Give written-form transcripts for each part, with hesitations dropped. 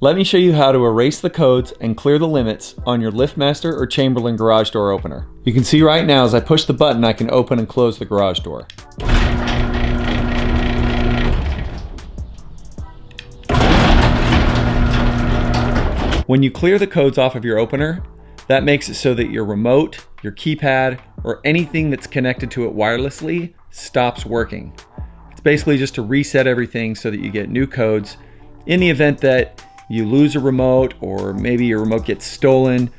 Let me show you how to erase the codes and clear the limits on your LiftMaster or Chamberlain garage door opener. You can see right now as I push the button I can open and close the garage door. When you clear the codes off of your opener, that makes it so that your remote, your keypad, or anything that's connected to it wirelessly stops working. It's basically just to reset everything so that you get new codes in the event that you lose a remote, or maybe your remote gets stolen,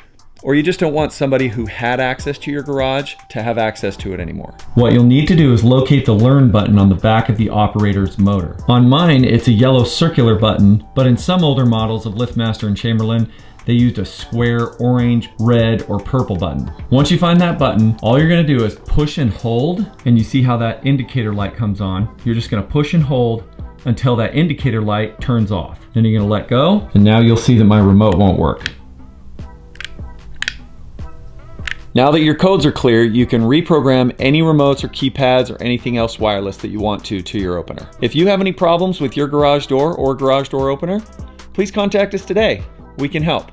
or you just don't want somebody who had access to your garage to have access to it anymore. What you'll need to do is locate the Learn button on the back of the operator's motor. On mine, it's a yellow circular button, but in some older models of LiftMaster and Chamberlain, they used a square orange, red, or purple button. Once you find that button, all you're gonna do is push and hold, and you see how that indicator light comes on. You're just gonna push and hold until that indicator light turns off. Then you're gonna let go, and now you'll see that my remote won't work. Now that your codes are clear, you can reprogram any remotes or keypads or anything else wireless that you want to your opener. If you have any problems with your garage door or garage door opener, please contact us today. We can help.